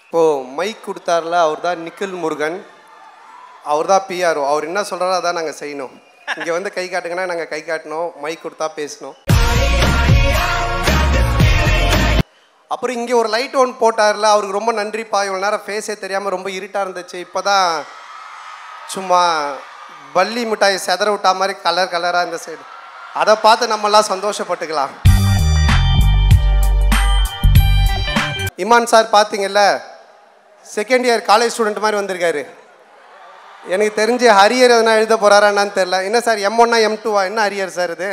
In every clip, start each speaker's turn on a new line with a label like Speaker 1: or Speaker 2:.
Speaker 1: இப்போது மைக் கொடுத்தார்ல, அவர் தான் நிக்கில் முருகன், அவர் தான் பிஆர்ஓ. அவர் என்ன சொல்கிறாரோ அதான் நாங்கள் செய்யணும். இங்கே வந்து கை காட்டுங்கன்னா நாங்கள் கை காட்டணும், மைக் கொடுத்தா பேசணும். அப்புறம் இங்கே ஒரு லைட் ஒன்று போட்டார்ல, அவருக்கு ரொம்ப நன்றிப்பா. இவ்வளோ நேரம் ஃபேஸே தெரியாமல் ரொம்ப இருட்டாக இருந்துச்சு. இப்போ தான் சும்மா பல்லி மிட்டாய் செதற விட்டா மாதிரி கலர் கலராக இந்த சைடு, அதை பார்த்து நம்மளாம் சந்தோஷப்பட்டுக்கலாம். இமான் சார் பார்த்தீங்கல்ல, செகண்ட் இயர் காலேஜ் ஸ்டூடெண்ட் மாதிரி வந்திருக்காரு. எனக்கு தெரிஞ்சு ஹரியர் எதனா எழுத போகிறாரான்னு தெரில. என்ன சார் M1 M2 என்ன ஹரியர் சார் இது?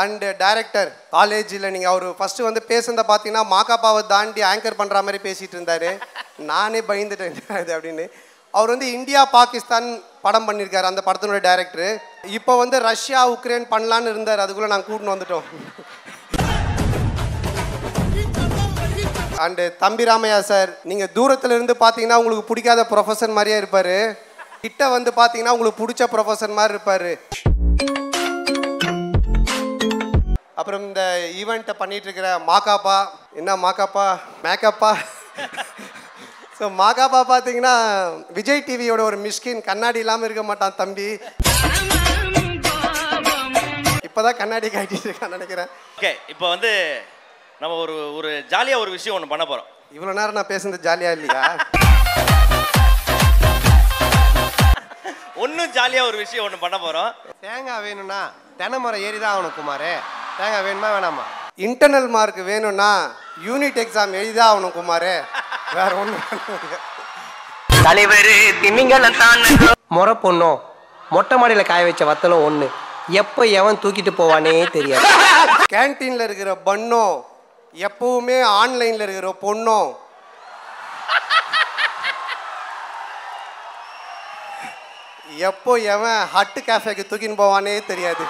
Speaker 1: அண்டு டைரக்டர் காலேஜில் நீங்கள் அவர் ஃபஸ்ட்டு வந்து பேசுனதை பார்த்தீங்கன்னா மாக்காப்பாவை தாண்டி ஆங்கர் பண்ணுற மாதிரி பேசிகிட்டு இருந்தார். நானே பயந்துட்டேன் இது அப்படின்னு. அவர் வந்து இந்தியா பாகிஸ்தான் படம் பண்ணியிருக்காரு, அந்த படத்தினுடைய டைரக்டரு. இப்போ வந்து ரஷ்யா உக்ரைன் பண்ணலான்னு இருந்தார், அதுக்குள்ளே நாங்கள் கூட்டின்னு வந்துட்டோம். அண்டு தம்பி ராமையா சார், நீங்கள் தூரத்தில் இருந்து பார்த்தீங்கன்னா உங்களுக்கு பிடிக்காத ப்ரொஃபஸர் மாதிரியே இருப்பார், கிட்ட வந்து பார்த்தீங்கன்னா உங்களுக்கு பிடிச்ச ப்ரொஃபஸர் மாதிரி இருப்பார். அப்புறம் இந்த ஈவெண்ட்டை பண்ணிகிட்டு இருக்கிற மாக்காப்பா, என்ன மாக்காப்பா மேக்கப்பா. ஸோ மாக்காப்பா பார்த்தீங்கன்னா விஜய் டிவியோட ஒரு மிஸ்கின், கண்ணாடி இல்லாமல் இருக்க மாட்டான் தம்பி. இப்போ தான் கண்ணாடி காட்டிட்டு இருக்கான்னு நினைக்கிறேன்.
Speaker 2: ஓகே, இப்போ வந்து நம்ம ஒரு ஜாலியாக ஒரு விஷயம் ஒன்று பண்ண போகிறோம்.
Speaker 1: இவ்வளோ நேரம் நான் பேசுனது ஜாலியாக இல்லையா?
Speaker 2: ஒன்றும் ஜாலியாக ஒரு விஷயம் ஒன்று பண்ண போகிறோம்.
Speaker 3: தேங்காய் வேணும்னா தென்னைமரம் ஏறி தான் ஆகணும் குமார். தேங்காய் வேணுமா வேணாமா?
Speaker 1: இன்டர்னல் மார்க் வேணும்னா யூனிட் எக்ஸாம் எழுதிதான் ஆகணும் குமார், வேற ஒன்றும்.
Speaker 3: தலைவர் திமிங்கலம் தான் முறை பொண்ணும் மொட்டை மாடியில் காய வச்ச வத்தலும் ஒன்று, எப்போ எவன் தூக்கிட்டு போவானே தெரியாது.
Speaker 1: கேன்டீனில் இருக்கிற பன்னும் எப்பவுமே ஆன்லைனில் இருக்கிற பொண்ணும் எப்போ எவன் ஹட்டு கேஃபேக்கு தூக்கின்னு போவானே தெரியாது.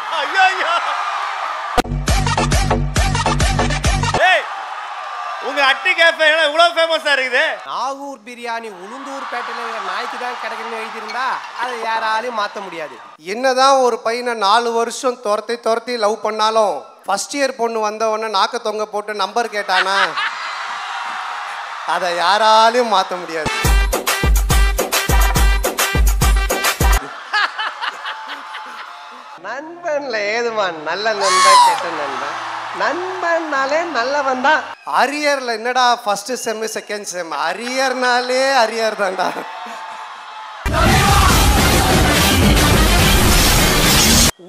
Speaker 2: உங்க அட்டி கேஃபே இவ்வளவு ஃபேமஸா இருக்குது.
Speaker 3: நாகூர் பிரியாணி உளுந்தூர் பேட்டையில் நாய்க்கு தான் கிடைக்குன்னு எழுதியிருந்தா அதை யாராலையும் மாற்ற முடியாது.
Speaker 1: என்னதான் ஒரு பையனை 4 வருஷம் துரத்தி லவ் பண்ணாலும் ஃபர்ஸ்ட் இயர் பொண்ணு வந்தவொடனே நாக்க தொங்க போட்டு நம்பர் கேட்டானா அதை யாராலையும் மாற்ற முடியாது.
Speaker 3: நண்பன்ல ஏதுமா நல்ல நண்பன் கெட்ட நண்பன்? நண்பன்னாலே நல்லவன் தான்.
Speaker 1: அரியர்ல என்னடா first sem second sem, அரியர்னாலே arrear தான்டா.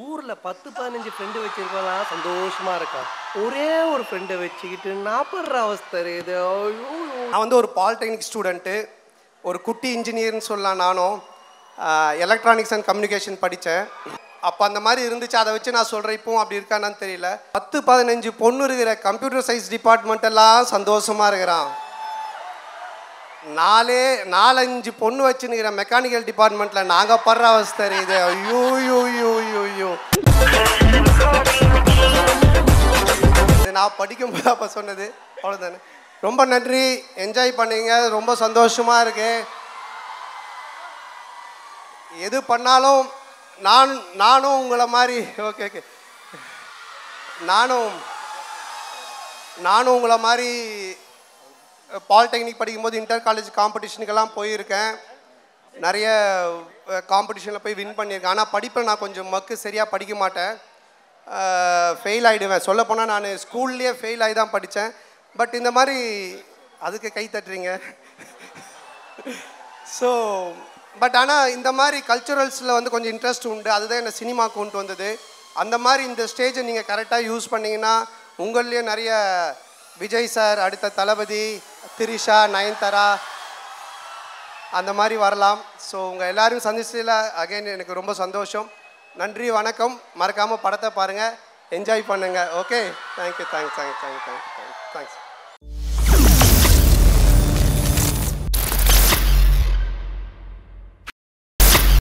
Speaker 3: ஊர்ல 10-15 ஃப்ரெண்டு வச்சிருக்கலாம், சந்தோஷமா இருக்கான். ஒரே ஒரு ஃப்ரெண்டை வச்சுக்கிட்டு நாப்படுற அவஸ்தை இது.
Speaker 1: நான் வந்து ஒரு பாலிடெக்னிக் ஸ்டூடெண்ட்டு, ஒரு குட்டி இன்ஜினியர்னு சொல்லலாம். நானும் எலக்ட்ரானிக்ஸ் அண்ட் கம்யூனிகேஷன் படித்தேன். அப்போ அந்த மாதிரி இருந்துச்சு, அதை வச்சு நான் சொல்கிறேன். இப்போவும் அப்படி இருக்கான்னு தெரியல. 10-15 பொண்ணு இருக்கிற கம்ப்யூட்டர் சயின்ஸ் டிபார்ட்மெண்ட் எல்லாம் சந்தோஷமாக இருக்கிறான். 4-5 பொண்ணு வச்சுன்னுக்கிற மெக்கானிக்கல் டிபார்ட்மெண்ட்டில் நாங்கள் படுற அவஸ்தை இது. ஐயோ யோ யோ யோ யோ. இது நான் படிக்கும்போது அப்போ சொன்னது, அவ்வளோதானே. ரொம்ப நன்றி, என்ஜாய் பண்ணீங்க, ரொம்ப சந்தோஷமாக இருக்கு. எது பண்ணாலும் நானும் உங்களை மாதிரி ஓகே நானும் உங்களை மாதிரி பாலிடெக்னிக் படிக்கும்போது இன்டர் காலேஜ் காம்படிஷனுக்கெல்லாம் போயிருக்கேன். நிறைய காம்படிஷனில் போய் வின் பண்ணியிருக்கேன். ஆனால் படிப்பில் நான் கொஞ்சம் சரியாக படிக்க மாட்டேன், ஃபெயில் ஆகிடுவேன். சொல்லப்போனால் நான் ஸ்கூல்லேயே ஃபெயில் ஆகி தான் படித்தேன். பட் இந்த மாதிரி அதுக்கு கை தட்டுறீங்க. ஸோ பட் ஆனால் இந்த மாதிரி கல்ச்சுரல்ஸில் வந்து கொஞ்சம் இன்ட்ரெஸ்ட் உண்டு, அதுதான் என்னை சினிமா கொண்டு வந்தது. அந்த மாதிரி இந்த ஸ்டேஜை நீங்கள் கரெக்டாக யூஸ் பண்ணிங்கன்னா உங்கள்லேயே நிறைய விஜய் சார், அடுத்த தளபதி, திரிஷா, நயன்தாரா அந்த மாதிரி வரலாம். ஸோ உங்கள் எல்லோரும் சந்திச்சதில் அகைன் எனக்கு ரொம்ப சந்தோஷம். நன்றி, வணக்கம். மறக்காமல் படத்தை பாருங்கள், என்ஜாய் பண்ணுங்கள். Okay, thank you. தேங்க்ஸ்.